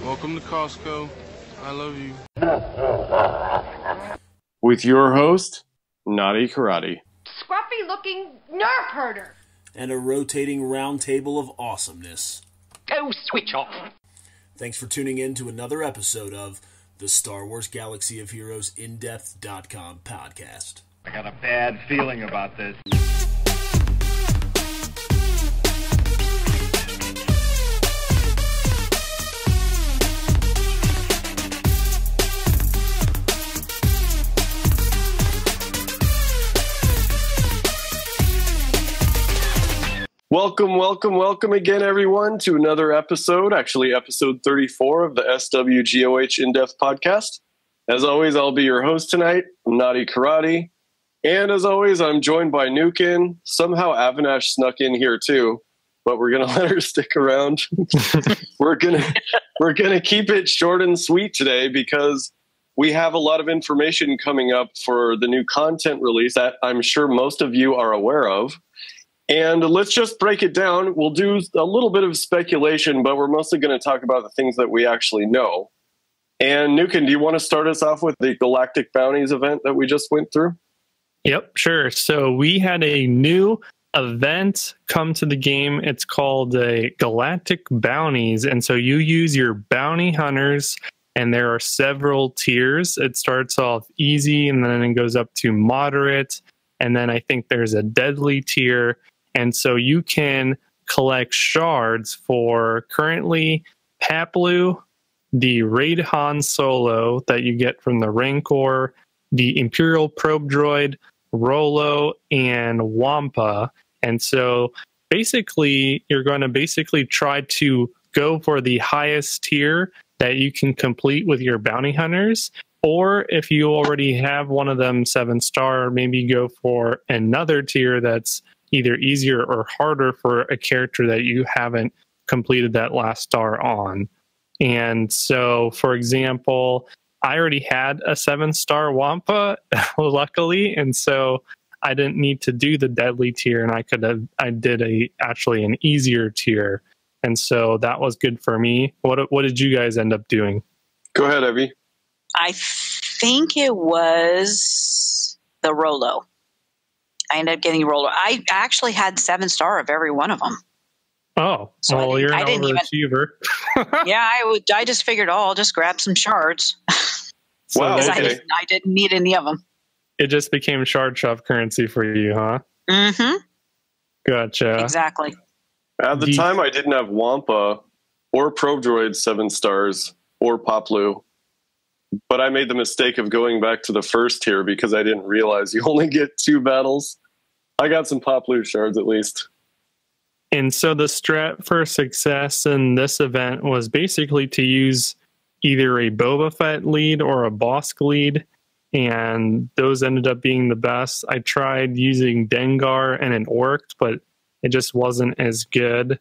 Welcome to Costco. I love you. With your host, Knotty Karate. Scruffy-looking nerf herder. And a rotating roundtable of awesomeness. Go switch off. Thanks for tuning in to another episode of the Star Wars Galaxy of Heroes In-Depth.com podcast. I got a bad feeling about this. Welcome again, everyone, to another episode, actually episode 34 of the SWGOH In-Depth podcast. As always, I'll be your host tonight, Knotty Karate. And as always, I'm joined by Nukin. Somehow Avinash snuck in here too, but we're going to let her stick around. We're gonna keep it short and sweet today because we have a lot of information coming up for the new content release that I'm sure most of you are aware of. And let's just break it down. We'll do a little bit of speculation, but we're mostly going to talk about the things that we actually know. And Nukin, do you want to start us off with the Galactic Bounties event that we just went through? Yep, sure. So we had a new event come to the game. It's called the Galactic Bounties. And so you use your bounty hunters, and there are several tiers. It starts off easy, and then it goes up to moderate. And then I think there's a deadly tier. And so you can collect shards for currently Paplu, the Raid Han Solo that you get from the Rancor, the Imperial Probe Droid, Rolo, and Wampa. And so basically, you're going to try to go for the highest tier that you can complete with your bounty hunters. Or if you already have one of them 7-star, maybe go for another tier that's either easier or harder for a character that you haven't completed that last star on. And so, for example, I already had a 7-star Wampa, luckily, and so I didn't need to do the deadly tier, and I did actually an easier tier, and so that was good for me. What did you guys end up doing? Go ahead, Evie. I think it was the Rolo. I ended up getting Rolo. I actually had 7-star of every one of them. Oh, so well, you're an overachiever. Yeah, I just figured, I'll just grab some shards. Wow, okay. I didn't need any of them. It just became shard shop currency for you, huh? Mm-hmm. Gotcha. Exactly. At the time, I didn't have Wampa or Probe Droid 7 stars or Paplu. But I made the mistake of going back to the first tier because I didn't realize you only get 2 battles. I got some Paplu shards at least. And so the strat for success in this event was basically to use either a Boba Fett lead or a Bosk lead, and those ended up being the best. I tried using Dengar and an Orc, but it just wasn't as good.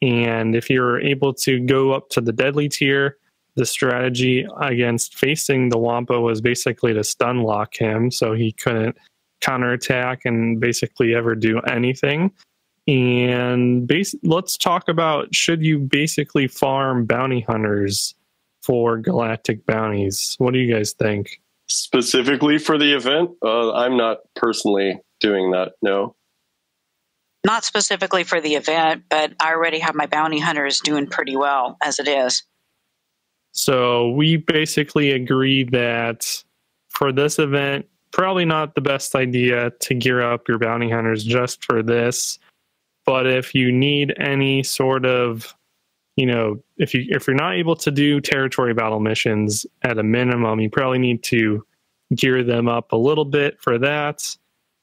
And if you're able to go up to the deadly tier, the strategy against facing the Wampa was basically to stun lock him so he couldn't counterattack and basically ever do anything. And let's talk about, should you basically farm bounty hunters for Galactic Bounties? What do you guys think? Specifically for the event? I'm not personally doing that, no. Not specifically for the event, but I already have my bounty hunters doing pretty well as it is. So we basically agree that for this event, probably not the best idea to gear up your bounty hunters just for this. But if you need any sort of, if you're not able to do territory battle missions at a minimum, you probably need to gear them up a little bit for that.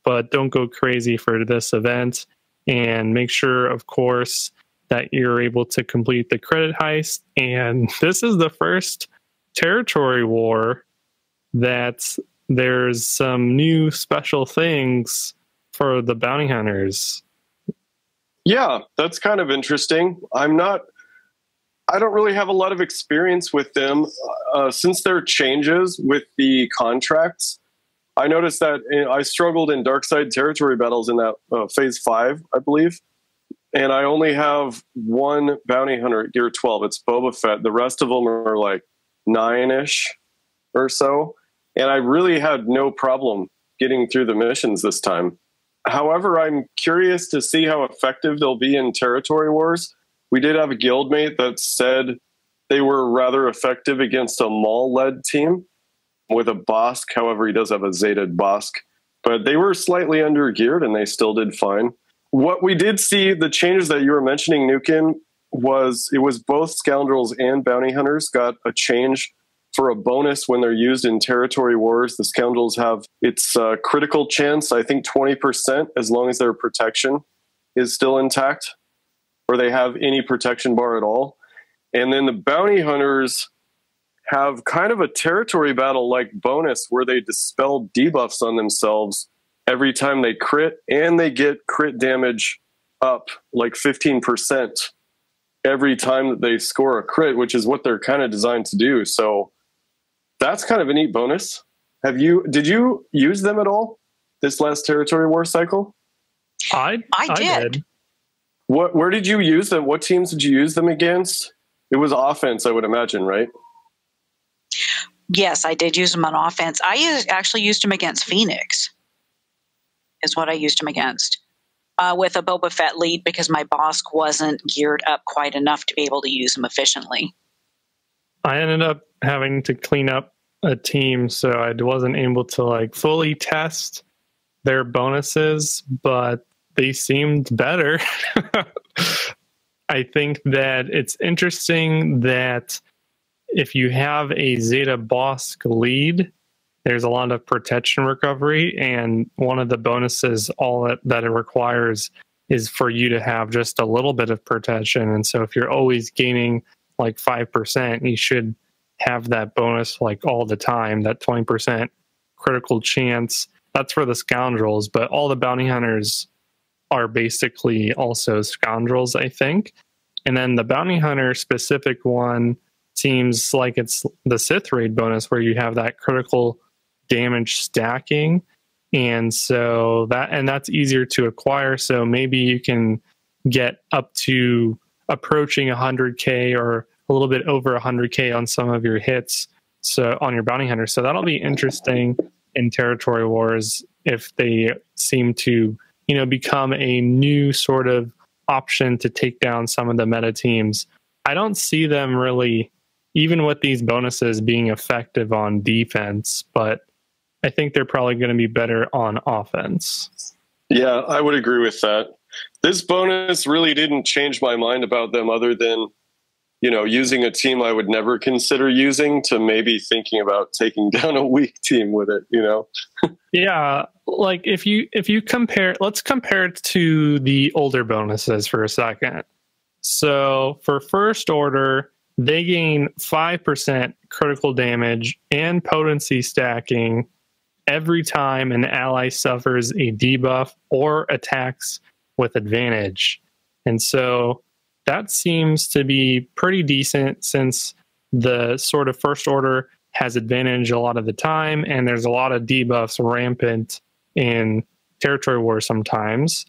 But don't go crazy for this event. And make sure, of course, that you're able to complete the credit heist. And this is the first territory war that there's some new special things for the bounty hunters. Yeah, that's kind of interesting. I don't really have a lot of experience with them. Since there are changes with the contracts, I noticed that I struggled in Dark Side territory battles in that Phase 5, I believe. and I only have one bounty hunter at gear 12. It's Boba Fett. The rest of them are like 9-ish or so. And I really had no problem getting through the missions this time. However, I'm curious to see how effective they'll be in territory wars. We did have a guildmate that said they were rather effective against a Maul-led team with a Bosk. However, he does have a Zeta Bosk. But they were slightly under-geared, and they still did fine. What we did see, the changes that you were mentioning, Nukin, was it was both Scoundrels and Bounty Hunters got a change for a bonus when they're used in territory wars. The Scoundrels have its critical chance, I think 20%, as long as their protection is still intact, or they have any protection bar at all. And then the Bounty Hunters have kind of a territory battle-like bonus where they dispel debuffs on themselves every time they crit, and they get crit damage up like 15% every time that they score a crit, which is what they're kind of designed to do. So that's kind of a neat bonus. Did you use them at all this last territory war cycle? I did. Where did you use them? What teams did you use them against? It was offense, I would imagine, right? Yes, I did use them on offense. I actually used them against Phoenix, is what I used them against, with a Boba Fett lead because my Bosk wasn't geared up quite enough to be able to use them efficiently. I ended up having to clean up a team, so I wasn't able to like fully test their bonuses, but they seemed better. I think that it's interesting that if you have a Zeta Bosk lead, there's a lot of protection recovery, and one of the bonuses, that it requires is for you to have just a little bit of protection. And so if you're always gaining like 5%, you should have that bonus like all the time, that 20% critical chance. That's for the Scoundrels, but all the Bounty Hunters are basically also Scoundrels, I think. And then the Bounty Hunter specific one seems like it's the Sith Raid bonus where you have that critical damage stacking. And so that's easier to acquire. So maybe you can get up to approaching 100K or a little bit over 100K on some of your hits, so on your Bounty Hunter. So that'll be interesting in territory wars if they seem to, become a new sort of option to take down some of the meta teams. I don't see them really, even with these bonuses, being effective on defense, but I think they're probably going to be better on offense. Yeah, I would agree with that. This bonus really didn't change my mind about them other than, using a team I would never consider using to maybe thinking about taking down a weak team with it, Yeah, like if you compare, let's compare it to the older bonuses for a second. So for First Order, they gain 5% critical damage and potency stacking every time an ally suffers a debuff or attacks with advantage. And so that seems to be pretty decent since the sort of First Order has advantage a lot of the time, and there's a lot of debuffs rampant in territory war sometimes.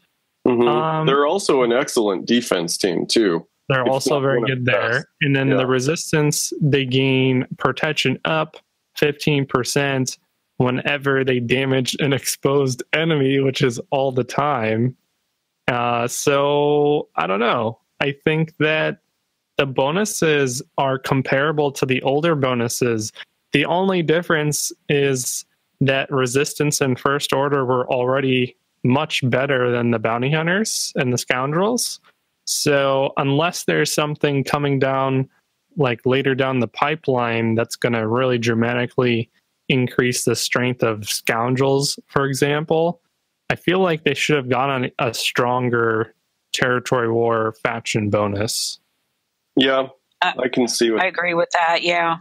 Mm-hmm. They're also an excellent defense team, too. They're also very good there. And then the resistance, they gain protection up 15% whenever they damage an exposed enemy, which is all the time. So I don't know. I think that the bonuses are comparable to the older bonuses. The only difference is that resistance and First Order were already much better than the Bounty Hunters and the Scoundrels. So unless there's something coming down like later down the pipeline that's going to really dramatically increase the strength of Scoundrels, for example, I feel like they should have gone on a stronger territory war faction bonus. Yeah, I can see what... I agree with that, yeah.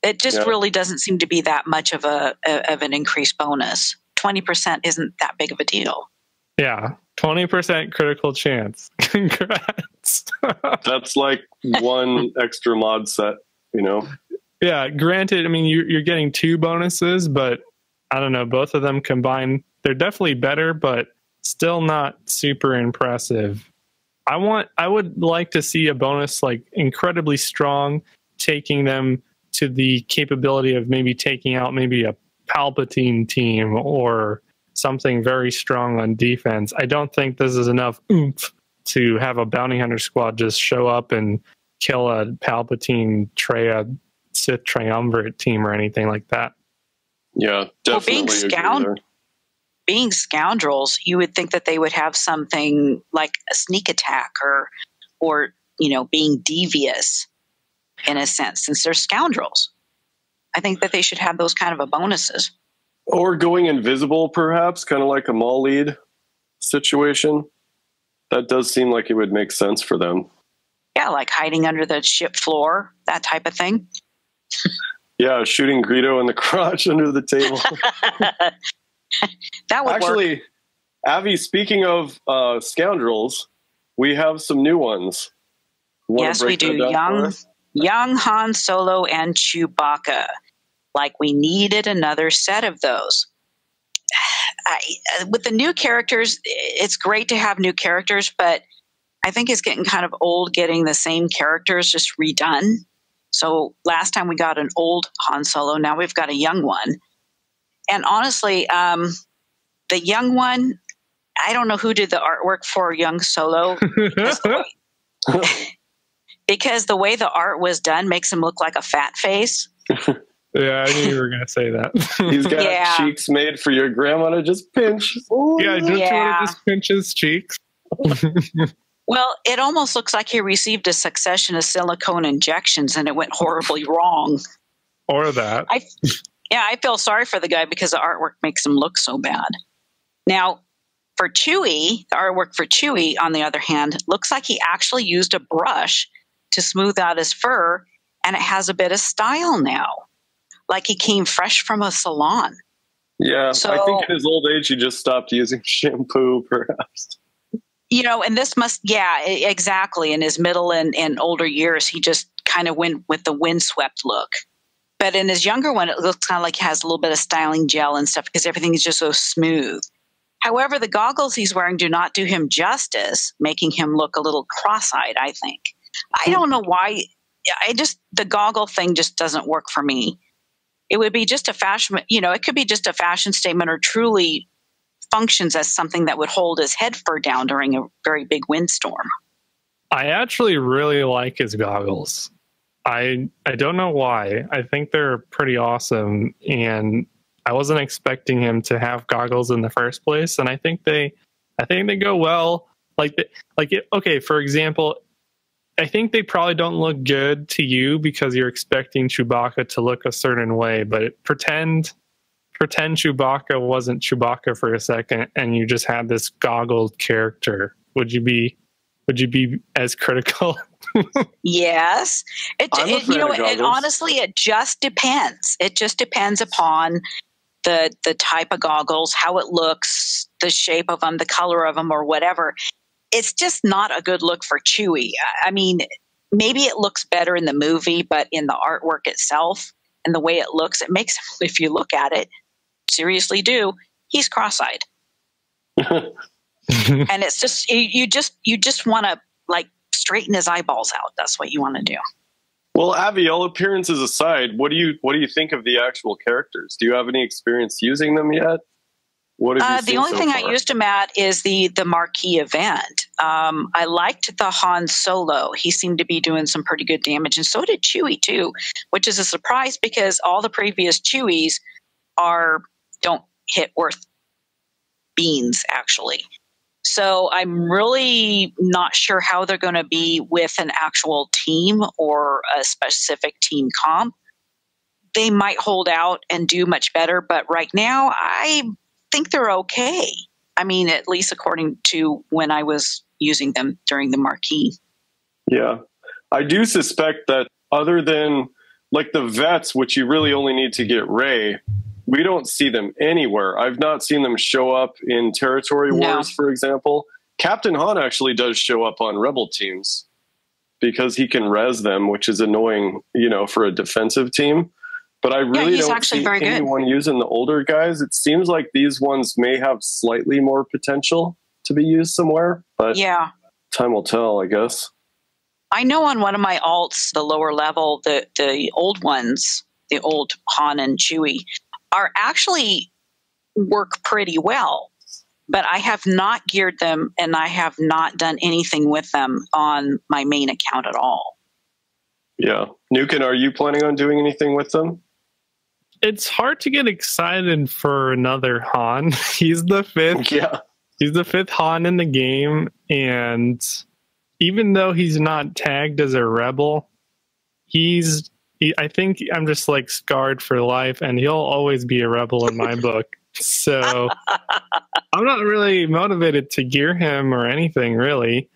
It just really doesn't seem to be that much of an increased bonus. 20% isn't that big of a deal. Yeah, 20% critical chance. Congrats. That's like one extra mod set, Yeah, granted, I mean, you're getting two bonuses, but I don't know, both of them combined, they're definitely better, but still not super impressive. I would like to see a bonus like incredibly strong, taking them to the capability of maybe taking out maybe a Palpatine team or something very strong on defense. I don't think this is enough oomph to have a bounty hunter squad just show up and kill a Palpatine Traya Sith triumvirate team or anything like that. Yeah, definitely. Well, being scoundrels, you would think that they would have something like a sneak attack or being devious in a sense, since they're scoundrels. I think that they should have those kind of a bonuses. Or going invisible, perhaps, kind of like a mall lead situation. That does seem like it would make sense for them. Yeah, like hiding under the ship floor, that type of thing. Yeah, shooting Greedo in the crotch under the table. That would actually work. Avi, speaking of scoundrels, we have some new ones. Yes, we do. Young Han Solo and Chewbacca. Like we needed another set of those. With the new characters, it's great to have new characters, but I think it's getting kind of old getting the same characters just redone. So last time we got an old Han Solo, now we've got a young one. And honestly, the young one, I don't know who did the artwork for young Solo. Because the way the art was done makes him look like a fat face. Yeah, I knew you were going to say that. He's got cheeks made for your grandma to just pinch. Ooh. Yeah, don't you want to just pinch his cheeks? Well, it almost looks like he received a succession of silicone injections and it went horribly wrong. Or that. I feel sorry for the guy because the artwork makes him look so bad. Now, for Chewie, the artwork for Chewie, on the other hand, looks like he actually used a brush to smooth out his fur, and it has a bit of style now. Like he came fresh from a salon. Yeah, so, I think in his old age, he just stopped using shampoo, perhaps. And this exactly. In his middle and older years, he just kind of went with the windswept look. But in his younger one, it looks kind of like he has a little bit of styling gel and stuff because everything is just so smooth. However, the goggles he's wearing do not do him justice, making him look a little cross-eyed, I think. I don't know why. The goggle thing just doesn't work for me. It would be just a fashion, it could be just a fashion statement or truly functions as something that would hold his head fur down during a very big windstorm. I actually really like his goggles. I don't know why. I think they're pretty awesome, and I wasn't expecting him to have goggles in the first place, and I think they go well. Okay, for example, I think they probably don't look good to you because you're expecting Chewbacca to look a certain way, but pretend Chewbacca wasn't Chewbacca for a second and you just had this goggled character. Would you be as critical? Yes. Honestly, it just depends. It just depends upon the type of goggles, how it looks, the shape of them, the color of them, or whatever. It's just not a good look for Chewie. I mean, maybe it looks better in the movie, but in the artwork itself and the way it looks, it makes, if you look at it, seriously do, he's cross-eyed. And it's just, you just want to like straighten his eyeballs out. That's what you want to do. Well, Avi, all appearances aside, what do you think of the actual characters? Do you have any experience using them yet? What have you seen the only so thing far? I used him at is the marquee event. I liked the Han Solo. He seemed to be doing some pretty good damage, and so did Chewie too, which is a surprise because all the previous Chewies don't hit worth beans actually. So I'm really not sure how they're going to be with an actual team or a specific team comp. They might hold out and do much better, but right now I think they're okay. I mean, at least according to when I was using them during the marquee. Yeah. I do suspect that other than like the vets, which you really only need to get Rey, we don't see them anywhere. I've not seen them show up in Territory Wars, for example. Captain Han actually does show up on Rebel teams because he can res them, which is annoying, for a defensive team. But I really don't see anyone using the older guys. It seems like these ones may have slightly more potential to be used somewhere. But yeah, Time will tell, I guess. I know on one of my alts, the lower level, the old ones, the old Han and Chewie, are actually work pretty well. But I have not geared them, and I have not done anything with them on my main account at all. Yeah. Nukin, are you planning on doing anything with them? It's hard to get excited for another Han. He's the fifth. Yeah. He's the fifth Han in the game, and even though he's not tagged as a rebel, I think I'm just like scarred for life, and he'll always be a rebel in my book. So I'm not really motivated to gear him or anything, really.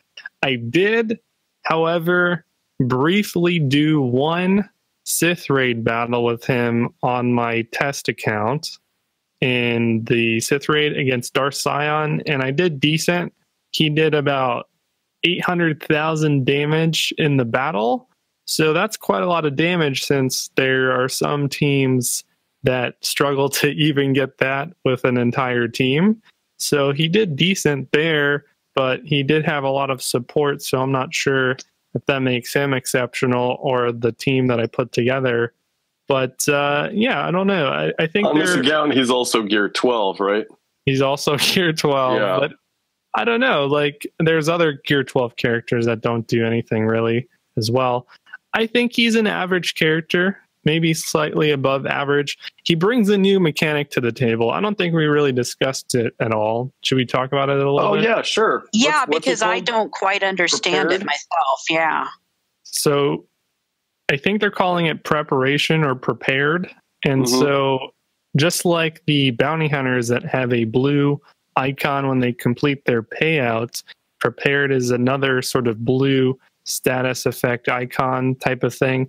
I did, however, briefly do one Sith raid battle with him on my test account in the Sith raid against Darth Sion, and I did decent. He did about 800,000 damage in the battle, so that's quite a lot of damage since there are some teams that struggle to even get that with an entire team. So he did decent there, but he did have a lot of support, so I'm not sure if that makes him exceptional or the team that I put together. But yeah, I don't know. I think on this account, he's also gear 12, right? He's also gear 12, yeah. But I don't know. Like, there's other gear 12 characters that don't do anything really as well. I think he's an average character, maybe slightly above average. He brings a new mechanic to the table. I don't think we really discussed it at all. Should we talk about it a little bit? Oh, yeah, sure. Yeah, because I don't quite understand it myself. Yeah. So I think they're calling it preparation or prepared. And so just like the bounty hunters that have a blue icon when they complete their payouts, prepared is another sort of blue status effect icon type of thing,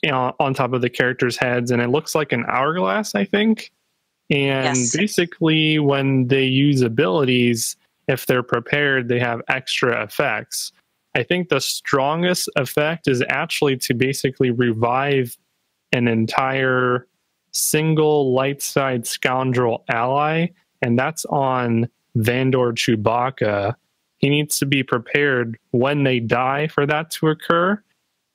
you know, on top of the characters' heads, and it looks like an hourglass, I think. And basically when they use abilities, if they're prepared, they have extra effects. I think the strongest effect is actually to basically revive an entire single light side scoundrel ally, and that's on Vandor Chewbacca. He needs to be prepared when they die for that to occur,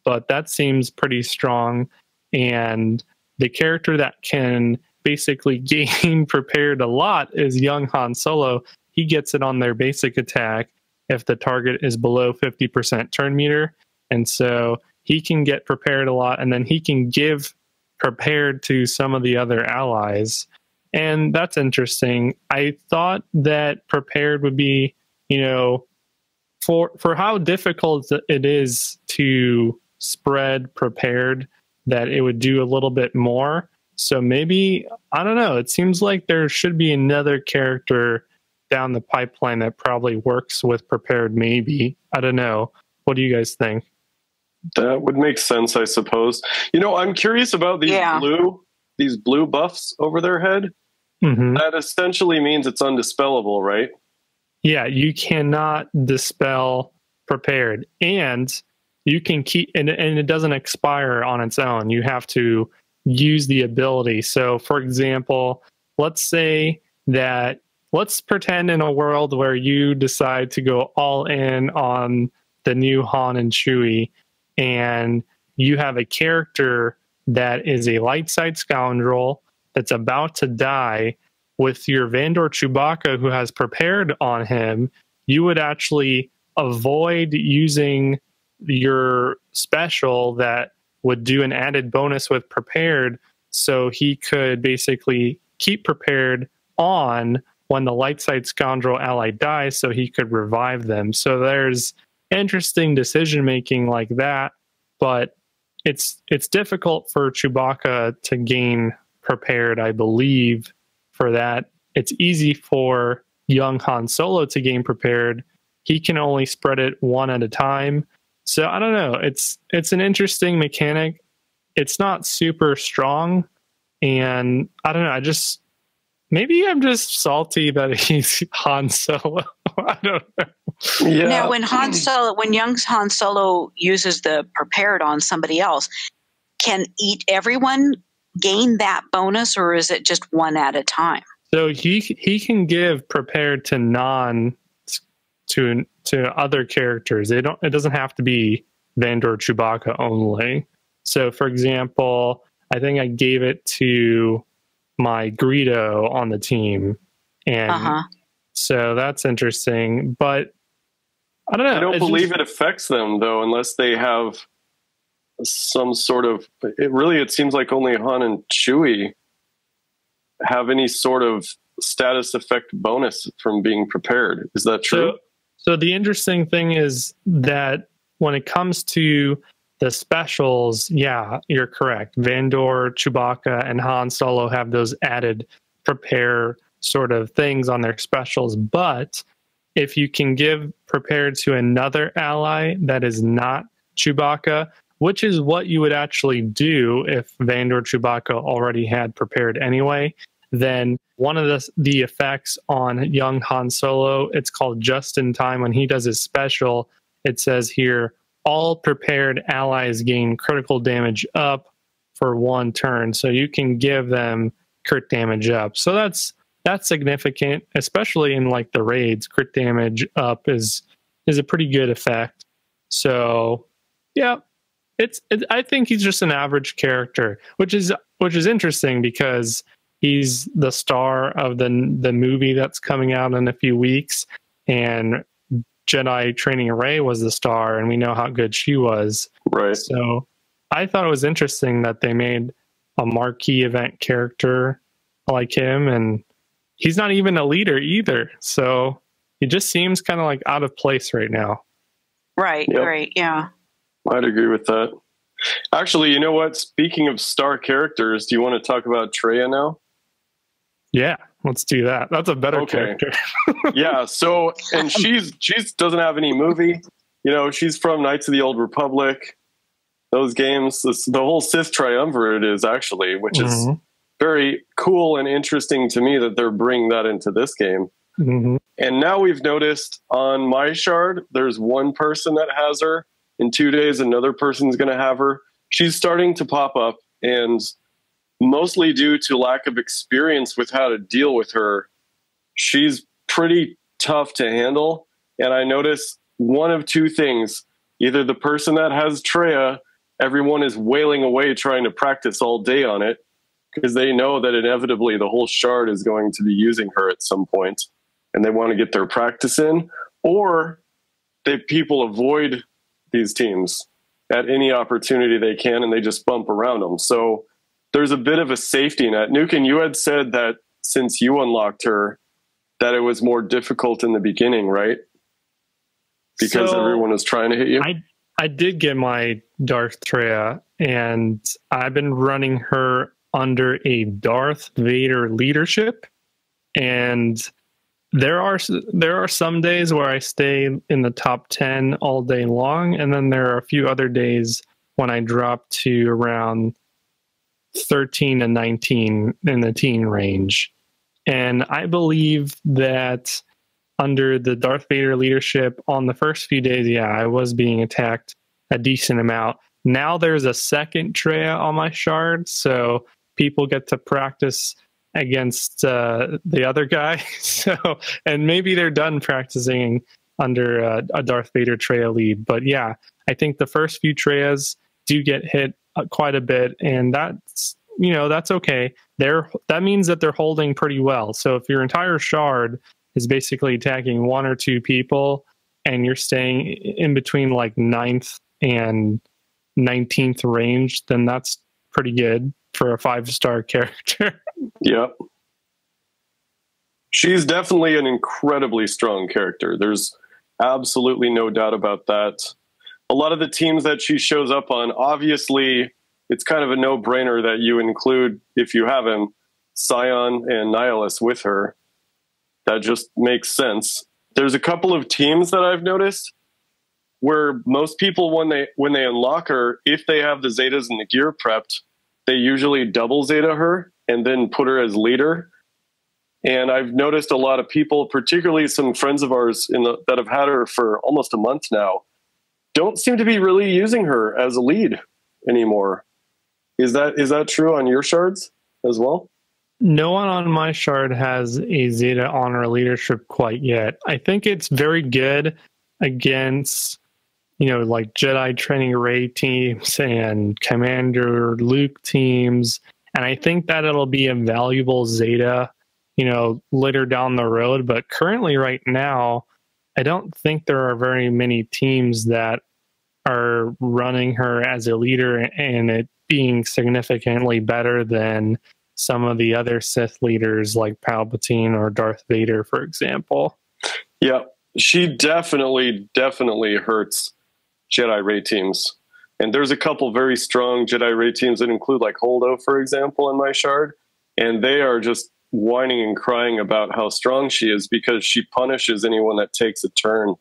but that seems pretty strong. And the character that can basically gain prepared a lot is young Han Solo. He gets it on their basic attack if the target is below 50% turn meter. And so he can get prepared a lot, and then he can give prepared to some of the other allies. And that's interesting. I thought that prepared would be, you know, for how difficult it is to spread prepared, that it would do a little bit more. So maybe, I don't know, it seems like there should be another character down the pipeline that probably works with prepared, maybe. I don't know. What do you guys think? That would make sense, I suppose. You know, I'm curious about these blue buffs over their head. That essentially means it's undispellable, right? Yeah, you cannot dispel prepared, and you can keep, and it doesn't expire on its own. You have to use the ability. So, for example, let's pretend in a world where you decide to go all in on the new Han and Chewie, and you have a character that is a light side scoundrel that's about to die. With your Vandor Chewbacca who has prepared on him, you would actually avoid using your special that would do an added bonus with prepared, so he could basically keep prepared on when the light side scoundrel ally dies, so he could revive them. So there's interesting decision making like that, but it's difficult for Chewbacca to gain prepared, I believe. For that, it's easy for young Han Solo to gain prepared. He can only spread it one at a time. So I don't know. It's an interesting mechanic. It's not super strong, and I don't know. Maybe I'm just salty that he's Han Solo. I don't know. Yeah. Now, when young Han Solo uses the prepared on somebody else, can everyone gain that bonus, or is it just one at a time? So he can give prepared to to other characters. It doesn't have to be Vandor Chewbacca only. So, for example, I think I gave it to my Greedo on the team, and so that's interesting. But I don't know. I don't believe it affects them though, unless they have some sort of. It seems like only Han and Chewie have any sort of status effect bonus from being prepared. Is that true? So the interesting thing is that when it comes to the specials, yeah, you're correct. Vandor, Chewbacca, and Han Solo have those added prepare sort of things on their specials. But if you can give prepared to another ally that is not Chewbacca, which is what you would actually do if Vandor Chewbacca already had prepared anyway, then one of the effects on young Han Solo, it's called Just in Time. When he does his special, it says here, all prepared allies gain critical damage up for 1 turn. So you can give them crit damage up. So that's significant, especially in like the raids. Crit damage up is a pretty good effect. So yeah, I think he's just an average character, which is interesting because he's the star of the movie that's coming out in a few weeks, and Jedi Training Rey was the star, and we know how good she was. Right. So I thought it was interesting that they made a marquee event character like him, and he's not even a leader either. So he just seems kind of like out of place right now. Right, Yep. right, yeah. I'd agree with that. Actually, you know what? Speaking of star characters, do you want to talk about Traya now? Yeah, let's do that. That's a better character. Yeah. So, and she doesn't have any movie. You know, she's from Knights of the Old Republic. Those games, the whole Sith triumvirate is actually, which is very cool and interesting to me that they're bringing that into this game. Mm-hmm. And now we've noticed on my shard, there's one person that has her. In 2 days, another person's going to have her. She's starting to pop up, and mostly due to lack of experience with how to deal with her, she's pretty tough to handle. And I notice one of two things. Either the person that has Traya, everyone is wailing away trying to practice all day on it because they know that inevitably the whole shard is going to be using her at some point, and they want to get their practice in, or people avoid these teams at any opportunity they can, and they just bump around them. So there's a bit of a safety net. Nukin, you had said that since you unlocked her, that it was more difficult in the beginning, right? Because everyone was trying to hit you? I did get my Darth Traya, and I've been running her under a Darth Vader leadership, and there are some days where I stay in the top 10 all day long, and then there are a few other days when I drop to around 13 and 19 in the teen range. And I believe that under the Darth Vader leadership on the first few days, yeah, I was being attacked a decent amount. Now there's a second Traya on my shard, so people get to practice against the other guy. So, and maybe they're done practicing under a Darth Vader Traya lead. But yeah, I think the first few Trayas do get hit quite a bit, and that's okay. That means that they're holding pretty well. So if your entire shard is basically attacking 1 or 2 people, and you're staying in between like 9th and 19th range, then that's pretty good for a 5-star character. Yep. She's definitely an incredibly strong character. There's absolutely no doubt about that. A lot of the teams that she shows up on, obviously, it's kind of a no-brainer that you include, if you have him, Scion and Nihilus with her. That just makes sense. There's a couple of teams that I've noticed where most people, when they unlock her, if they have the Zetas and the gear prepped, they usually double Zeta her and then put her as leader. And I've noticed a lot of people, particularly some friends of ours that have had her for almost a month now, don't seem to be really using her as a lead anymore. Is that true on your shards as well? No one on my shard has a Zeta honor leadership quite yet. I think it's very good against, like Jedi training Rey teams and Commander Luke teams. And I think that it'll be a valuable Zeta, later down the road. But currently right now, I don't think there are very many teams that are running her as a leader and it being significantly better than some of the other Sith leaders like Palpatine or Darth Vader, for example. Yeah, she definitely hurts Jedi Rey teams. And there's a couple very strong Jedi Rey teams that include like Holdo, for example, in my shard. And they are just whining and crying about how strong she is because she punishes anyone that takes a turn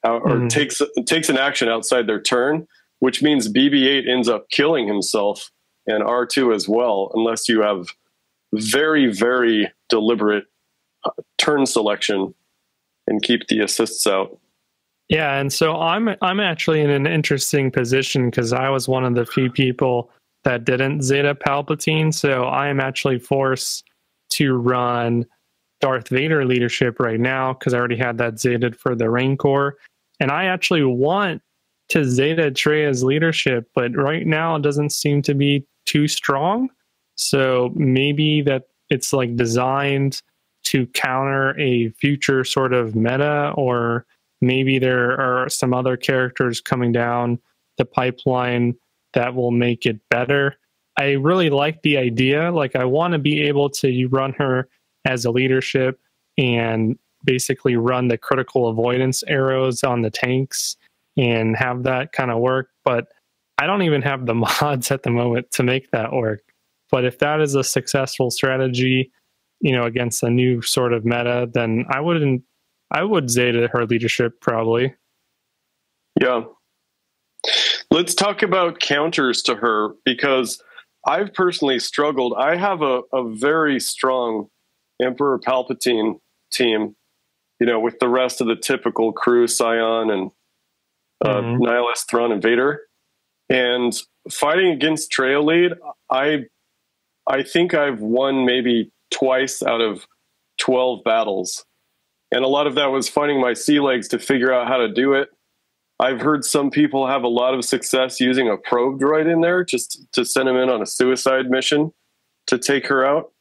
or takes an action outside their turn, which means BB-8 ends up killing himself and R2 as well, unless you have very, very deliberate turn selection and keep the assists out. Yeah, and so I'm actually in an interesting position because I was one of the few people that didn't Zeta Palpatine, so I am actually forced to run Darth Vader leadership right now because I already had that Zeta for the Rancor, and I actually want to Zeta Traya's leadership, but right now it doesn't seem to be too strong. So maybe that it's like designed to counter a future sort of meta, or maybe there are some other characters coming down the pipeline that will make it better. I really like the idea. Like, I want to be able to run her as a leadership and basically run the critical avoidance arrows on the tanks and have that kind of work. But I don't even have the mods at the moment to make that work. But if that is a successful strategy, against a new sort of meta, then I would Zeta her leadership probably. Yeah. Let's talk about counters to her, because I've personally struggled. I have a very strong Emperor Palpatine team, with the rest of the typical crew, Scion and Nihilist, Thrawn, and Vader. And fighting against Traya lead, I think I've won maybe twice out of 12 battles. And a lot of that was finding my sea legs to figure out how to do it. I've heard some people have a lot of success using a probe droid in there just to send him in on a suicide mission to take her out.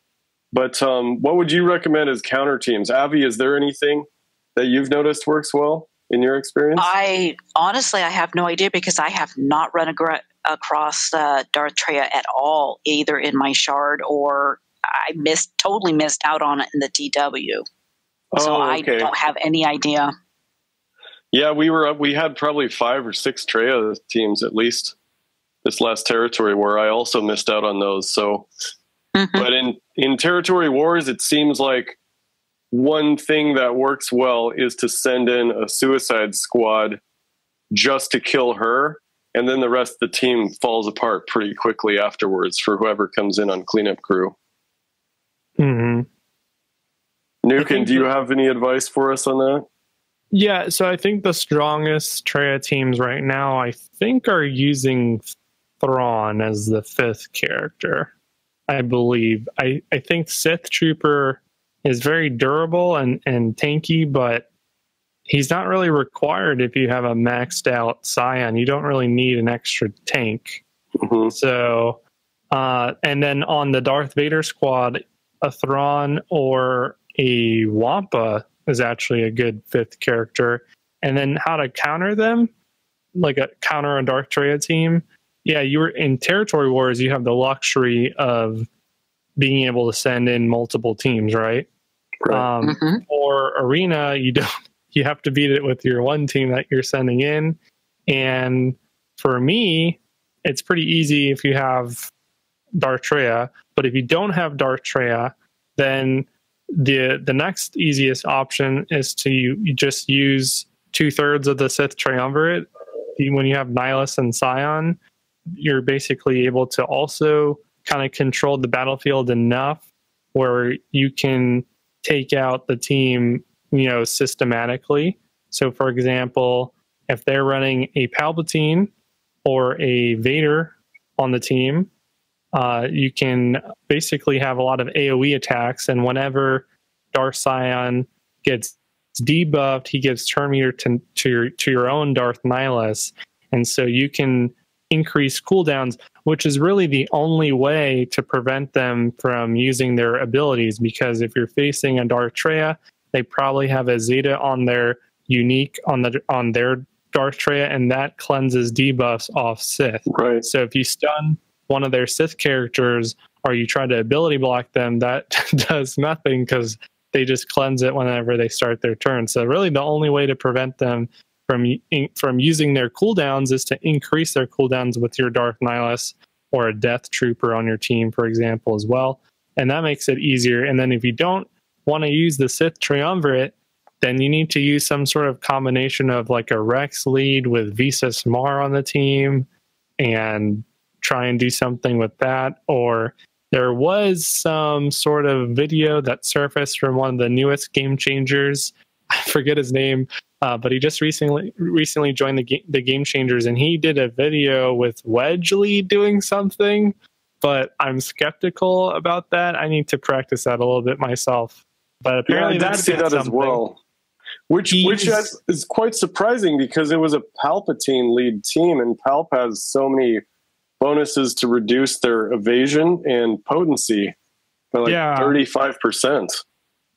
But what would you recommend as counter teams? Avi, is there anything that you've noticed works well in your experience? I have no idea, because I have not run across Darth Traya at all, either in my shard, or I totally missed out on it in the TW. So I don't have any idea. Yeah, we had probably 5 or 6 Traya teams at least this last territory war. I also missed out on those. So, but in territory wars, it seems like one thing that works well is to send in a suicide squad just to kill her, and then the rest of the team falls apart pretty quickly afterwards for whoever comes in on cleanup crew. Nukin, do you have any advice for us on that? Yeah, so I think the strongest Traya teams right now, I think, are using Thrawn as the 5th character, I believe. I think Sith Trooper is very durable and tanky, but he's not really required if you have a maxed out Scion. You don't really need an extra tank. So, and then on the Darth Vader squad, a Thrawn or a Wampa is actually a good 5th character. And then how to counter them, like a counter a Darth Traya team. Yeah, you were in territory wars, you have the luxury of being able to send in multiple teams, right? Or arena, you have to beat it with your one team that you're sending in. And for me, it's pretty easy if you have Darth Traya, but if you don't have Darth Traya, then the next easiest option is to you just use 2/3 of the Sith Triumvirate. When you have Nihilus and Scion, you're basically able to also kind of control the battlefield enough where you can take out the team, systematically. So, for example, if they're running a Palpatine or a Vader on the team, you can basically have a lot of AoE attacks, and whenever Darth Scion gets debuffed, he gives turn meter to your own Darth Nihilus, and so you can increase cooldowns, which is really the only way to prevent them from using their abilities, because if you're facing a Darth Traya, they probably have a Zeta on their unique on their Darth Traya, and that cleanses debuffs off Sith. Right. So if you stun one of their Sith characters or you try to ability block them, that does nothing because they just cleanse it whenever they start their turn. So really the only way to prevent them from using their cooldowns is to increase their cooldowns with your Darth Nihilus or a Death Trooper on your team, for example, as well. And that makes it easier. And then if you don't want to use the Sith Triumvirate, then you need to use some sort of combination of like a Rex lead with Visas Mar on the team and try and do something with that. Or there was some sort of video that surfaced from one of the newest game changers. I forget his name, but he just recently joined the game changers, and he did a video with Wedge lead doing something, but I'm skeptical about that. I need to practice that a little bit myself. But apparently I did see that as well. Which is quite surprising because it was a Palpatine lead team, and Palp has so many bonuses to reduce their evasion and potency by like 35%.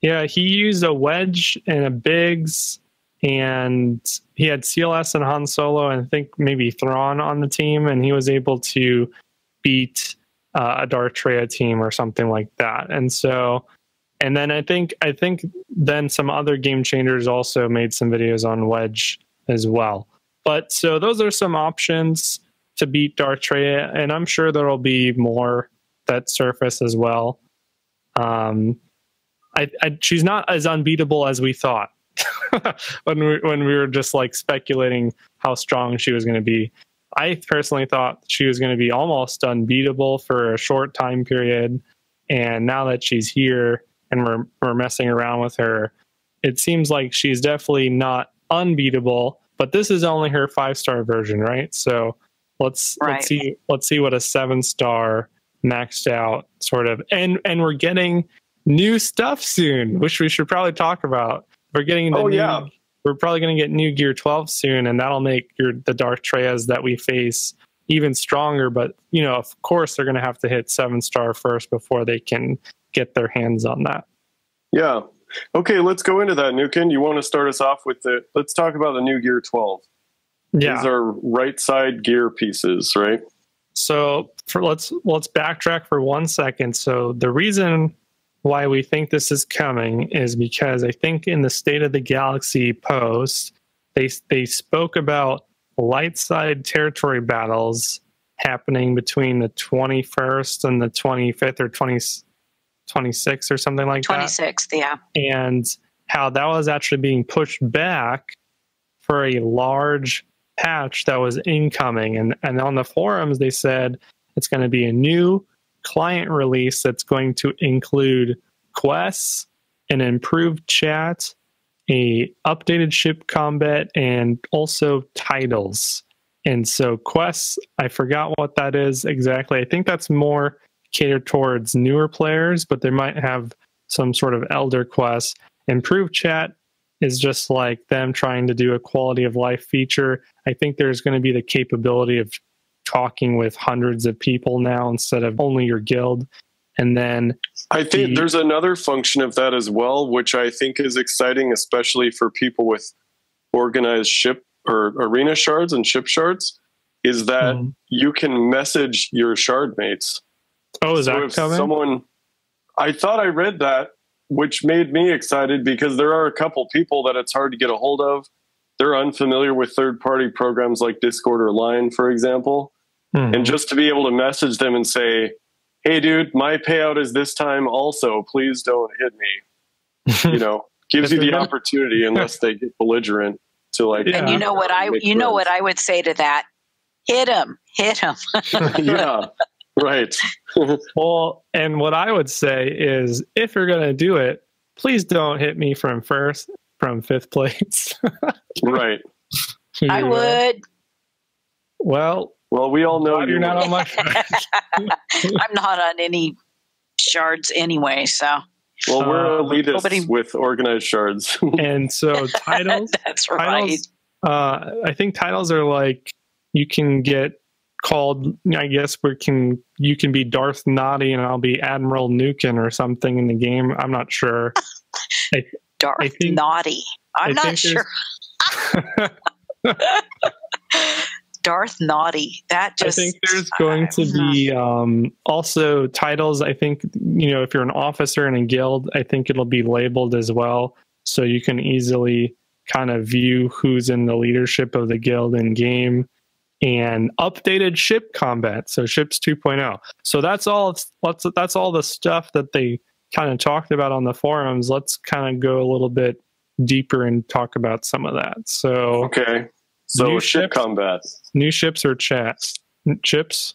Yeah, he used a Wedge and a Biggs, and he had CLS and Han Solo, and I think maybe Thrawn on the team, and he was able to beat a Darth Traya team or something like that. And so, and then I think then some other game changers also made some videos on Wedge as well. But so those are some options to beat Darth Traya, and I'm sure there'll be more that surface as well. She's not as unbeatable as we thought when we were just like speculating how strong she was going to be. I personally thought she was going to be almost unbeatable for a short time period, and now that she's here and we're messing around with her, it seems like she's definitely not unbeatable. But this is only her 5-star version, right? So let's see what a 7-star maxed out sort of, and we're getting new stuff soon, which we should probably talk about. We're getting we're probably going to get new Gear 12 soon, and that'll make the Darth Trayas that we face even stronger. But of course, they're going to have to hit 7-star first before they can get their hands on that. Yeah. Okay, let's go into that, Nukin. You want to start us off with let's talk about the new Gear 12. Yeah. These are right side gear pieces, right? So let's backtrack for 1 second. So the reason why we think this is coming is because I think in the State of the Galaxy post, they spoke about light side territory battles happening between the 21st and the 25th or 26th or something like 26th, that. 26th, yeah. And how that was actually being pushed back for a large patch that was incoming. And on the forums, they said it's going to be a new client release that's going to include quests, an improved chat, a updated ship combat, and also titles. And so quests, I forgot what that is exactly. I think that's more catered towards newer players, but they might have some sort of elder quests. Improved chat is just like them trying to do a quality of life feature. I think there's going to be the capability of talking with hundreds of people now instead of only your guild. And then I think there's another function of that as well, which I think is exciting, especially for people with organized ship or arena shards and ship shards, is that you can message your shard mates. Oh, is that coming? I thought I read that, which made me excited because there are a couple people that it's hard to get a hold of. They're unfamiliar with third-party programs like Discord or Line, for example. And just to be able to message them and say, hey, dude, my payout is this time also. Please don't hit me. Gives you the opportunity, unless they get belligerent, to like. And you know what I would say to that? Hit him. Yeah, right. Well, and what I would say is, if you're going to do it, please don't hit me from 5th place. Right. I would. Well, Well, we all know You're not on my shards. I'm not on any shards anyway, so. Well, we're elitists nobody- with organized shards. And so titles. That's right. Titles, I think titles are like you can get called. I guess you can be Darth Knotty and I'll be Admiral Nukin or something in the game. I'm not sure. Darth Knotty. I'm not sure. Darth Knotty. That just. I think there's going to be also titles. I think, if you're an officer in a guild, I think it'll be labeled as well. So you can easily kind of view who's in the leadership of the guild in game, and updated ship combat. So ships 2.0. So that's all the stuff that they kind of talked about on the forums. Let's kind of go a little bit deeper and talk about some of that. So okay. So ship combat. New ships or chips?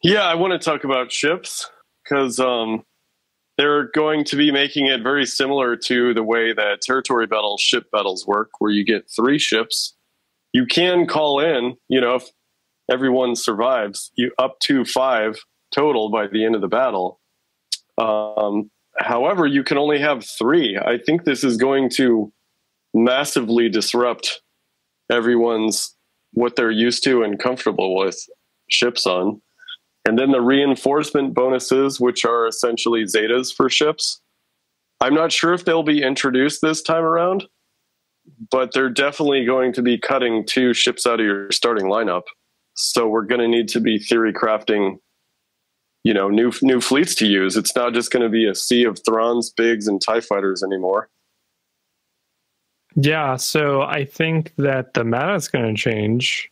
Yeah, I want to talk about ships because they're going to be making it very similar to the way that territory battles, ship battles work, where you get 3 ships. You can call in, if everyone survives, you up to 5 total by the end of the battle. However, you can only have 3. I think this is going to massively disrupt everyone's what they're used to and comfortable with ships on. And then the reinforcement bonuses, which are essentially Zetas for ships. I'm not sure if they'll be introduced this time around, but they're definitely going to be cutting 2 ships out of your starting lineup. So we're going to need to be theory crafting, new fleets to use. It's not just going to be a sea of Throns, Bigs, and TIE fighters anymore. Yeah, so I think that the meta is going to change.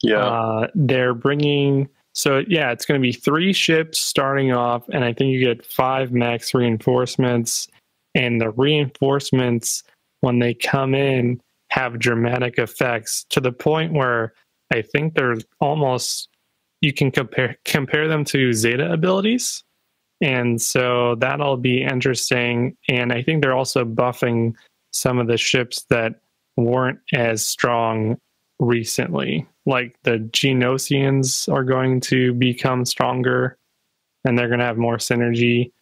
Yeah. They're bringing... So, yeah, it's going to be 3 ships starting off, and I think you get 5 max reinforcements. And the reinforcements, when they come in, have dramatic effects to the point where I think they're almost... You can compare them to Zeta abilities. And so that'll be interesting. And I think they're also buffing some of the ships that weren't as strong recently. Like the Genosians are going to become stronger and they're going to have more synergy.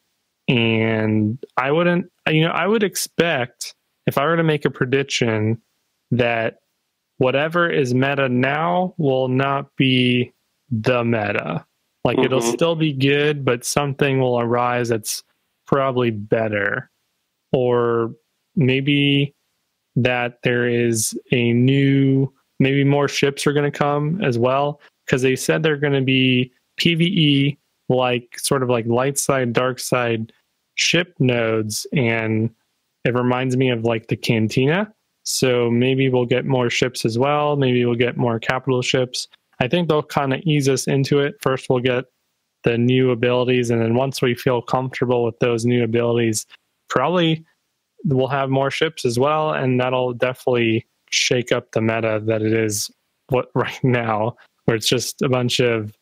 And I would expect, if I were to make a prediction, that whatever is meta now will not be the meta. Like it'll still be good, but something will arise that's probably better. Or maybe that there is maybe more ships are going to come as well, because they said they're going to be PvE, like sort of like light side, dark side ship nodes, and it reminds me of like the Cantina. So maybe we'll get more ships as well. Maybe we'll get more capital ships. I think they'll kind of ease us into it. First, we'll get the new abilities, and then once we feel comfortable with those new abilities, probably we'll have more ships as well, and that'll definitely shake up the meta that it is right now, where it's just a bunch of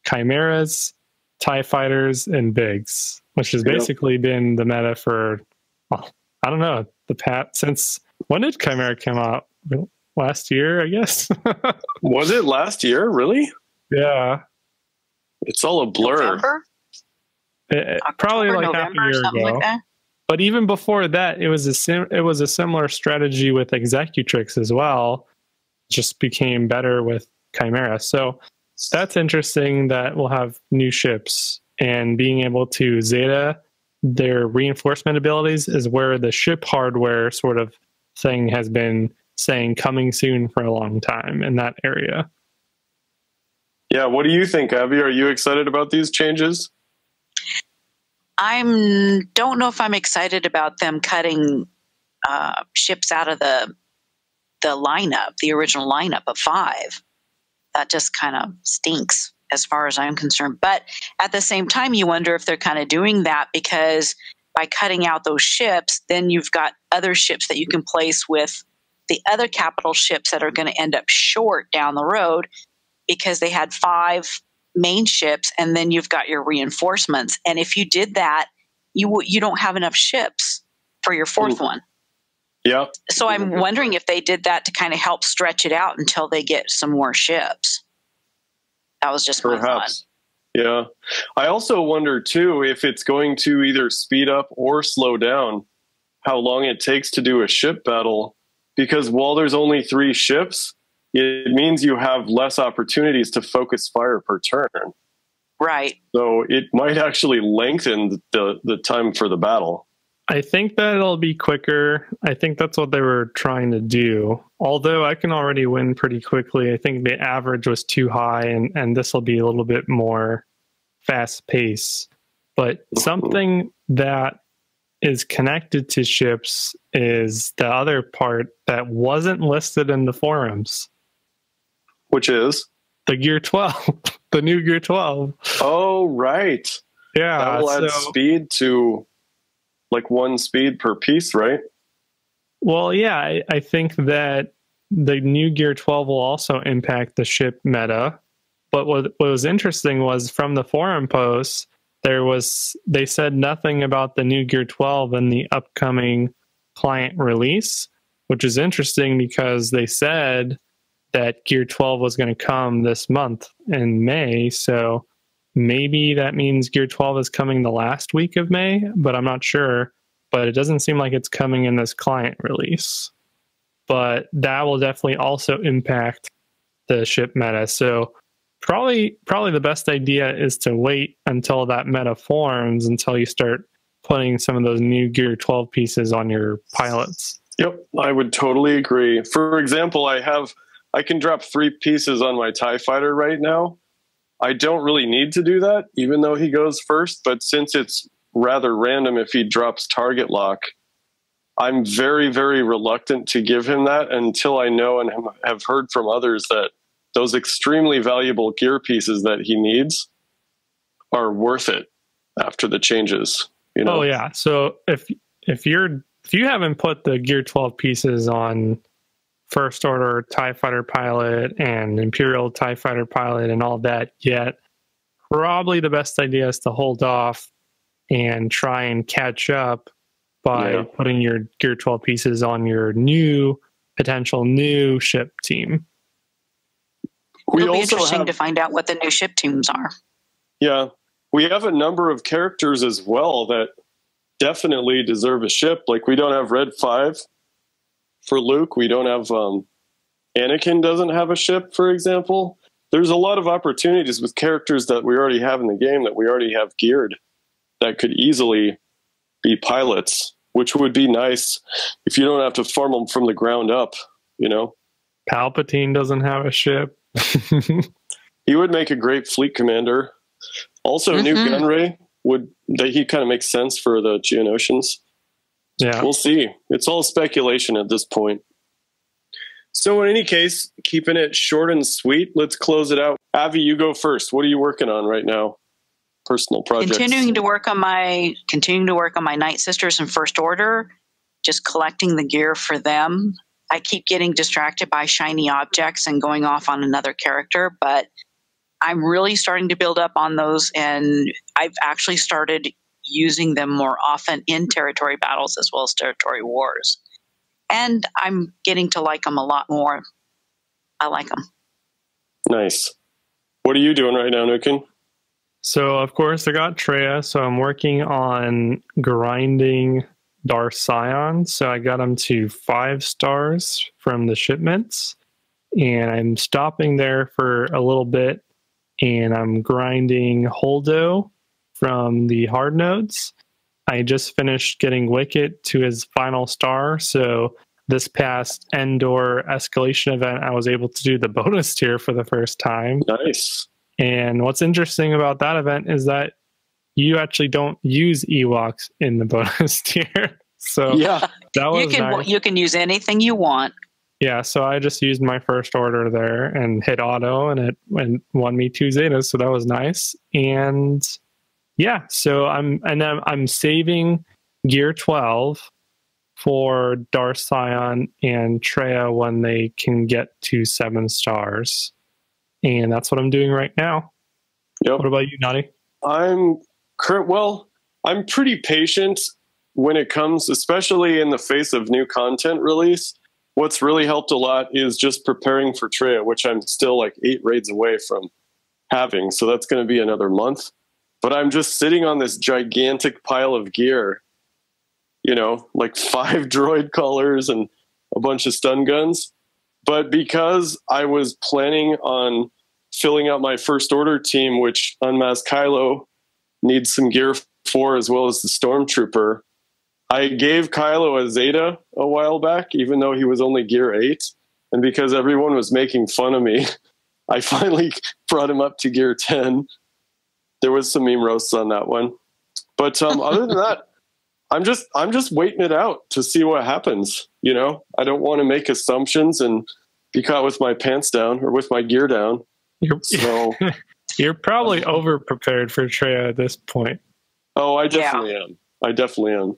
chimeras, TIE fighters, and bigs, which has basically been the meta for, I don't know, since when did Chimera come out? Last year, I guess. Was it last year? Really? Yeah. It's all a blur. Probably like November, half a year ago. like that. But even before that, it was a similar strategy with Executrix as well. Just became better with Chimera. So that's interesting that we'll have new ships, and being able to Zeta their reinforcement abilities is where the ship hardware sort of thing has been saying coming soon for a long time in that area. Yeah, what do you think, Abby? Are you excited about these changes? Don't know if I'm excited about them cutting ships out of the lineup, the original lineup of 5. That just kind of stinks as far as I'm concerned. But at the same time, you wonder if they're kind of doing that because by cutting out those ships, then you've got other ships that you can place with the other capital ships that are going to end up short down the road because they had 5 main ships, and then you've got your reinforcements. And if you did that, you don't have enough ships for your 4th one. Yeah. So I'm wondering if they did that to kind of help stretch it out until they get some more ships. That was just my thought. Perhaps. Yeah. I also wonder, too, if it's going to either speed up or slow down how long it takes to do a ship battle. Because while there's only 3 ships, it means you have less opportunities to focus fire per turn. Right. So it might actually lengthen the time for the battle. I think that it'll be quicker. I think that's what they were trying to do. Although I can already win pretty quickly. I think the average was too high, and this will be a little bit more fast pace. But something that is connected to ships is the other part that wasn't listed in the forums. Which is? The Gear 12. The new Gear 12. Oh, right. Yeah. That will add speed to like 1 speed per piece, right? Well, yeah, I think that the new Gear 12 will also impact the ship meta. But what was interesting was from the forum posts, they said nothing about the new Gear 12 and the upcoming client release, which is interesting because they said that Gear 12 was going to come this month in May. So maybe that means Gear 12 is coming the last week of May, but I'm not sure. But it doesn't seem like it's coming in this client release. But that will definitely also impact the ship meta. So probably the best idea is to wait until that meta forms, until you start putting some of those new Gear 12 pieces on your pilots. Yep, I would totally agree. For example, I can drop 3 pieces on my TIE fighter right now. I don't really need to do that, even though he goes first. But since it's rather random if he drops target lock, I'm very, very reluctant to give him that until I know and have heard from others that those extremely valuable gear pieces that he needs are worth it after the changes. You know? Oh yeah. So if you haven't put the Gear 12 pieces on First Order TIE Fighter pilot and Imperial TIE Fighter pilot and all that yet, probably the best idea is to hold off and try and catch up by putting your Gear 12 pieces on your potential new ship team. It'll be interesting to find out what the new ship teams are. Yeah. We have a number of characters as well that definitely deserve a ship. Like, we don't have Red 5 for Luke. We don't have Anakin doesn't have a ship, for example. There's a lot of opportunities with characters that we already have in the game that we already have geared that could easily be pilots, which would be nice if you don't have to farm them from the ground up, you know? Palpatine doesn't have a ship. He would make a great fleet commander. Also, New Gunray he kind of makes sense for the Geonosians. Yeah, we'll see. It's all speculation at this point. So in any case, keeping it short and sweet, let's close it out. Avi, you go first. What are you working on right now? Personal projects. Continuing to work on my Night Sisters and First Order, just collecting the gear for them. I keep getting distracted by shiny objects and going off on another character, but I'm really starting to build up on those, and I've actually started using them more often in territory battles as well as territory wars. And I'm getting to like them a lot more. I like them. Nice. What are you doing right now, Nukin? So, of course, I got Traya, so I'm working on grinding Darth Sion. So I got him to 5 stars from the shipments, and I'm stopping there for a little bit, and I'm grinding Holdo from the hard nodes. I just finished getting Wicket to his final star, so this past Endor escalation event, I was able to do the bonus tier for the first time. Nice. And what's interesting about that event is that you actually don't use Ewoks in the bonus tier. So yeah, that was nice. You can use anything you want. Yeah, so I just used my First Order there and hit auto, and it won me 2 Zetas, so that was nice. And yeah, so I'm saving Gear 12 for Darth Sion and Traya when they can get to 7 stars. And that's what I'm doing right now. Yep. What about you, Knotty? I'm pretty patient when it comes, especially in the face of new content release. What's really helped a lot is just preparing for Traya, which I'm still like 8 raids away from having. So that's going to be another month. But I'm just sitting on this gigantic pile of gear, you know, like 5 droid collars and a bunch of stun guns. But because I was planning on filling out my First Order team, which Unmasked Kylo needs some gear for, as well as the Stormtrooper, I gave Kylo a Zeta a while back, even though he was only gear 8. And because everyone was making fun of me, I finally brought him up to gear 10. There was some meme roasts on that one. But other than that, I'm just waiting it out to see what happens. You know, I don't want to make assumptions and be caught with my pants down or with my gear down. You're probably over prepared for Traya at this point. Oh, I definitely am. I definitely am.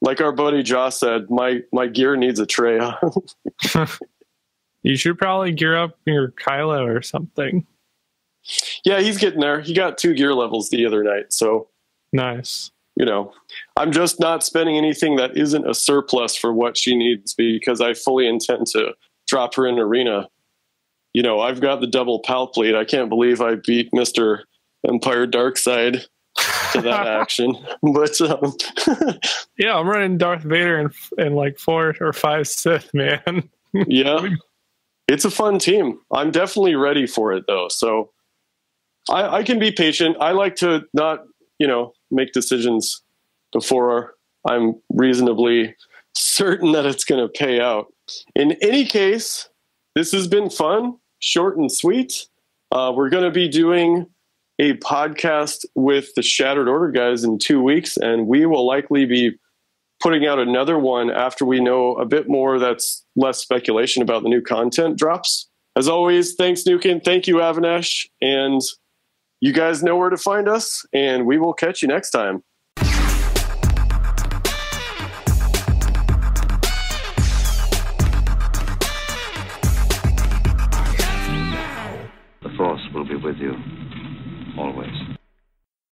Like our buddy Josh said, my gear needs a Traya. You should probably gear up your Kylo or something. Yeah, he's getting there. He got 2 gear levels the other night. So nice. You know, I'm just not spending anything that isn't a surplus for what she needs, because I fully intend to drop her in arena. You know, I've got the double Palp lead. I can't believe I beat Mr. Empire Darkside to that action. But yeah, I'm running Darth Vader and like 4 or 5 Sith, man. Yeah, it's a fun team. I'm definitely ready for it, though. So I can be patient. I like to not, you know, make decisions before I'm reasonably certain that it's going to pay out. In any case, this has been fun, short and sweet. We're going to be doing a podcast with the Shattered Order guys in 2 weeks, and we will likely be putting out another one after we know a bit more that's less speculation about the new content drops. As always, thanks, Nukin. Thank you, Avinash. And you guys know where to find us, and we will catch you next time.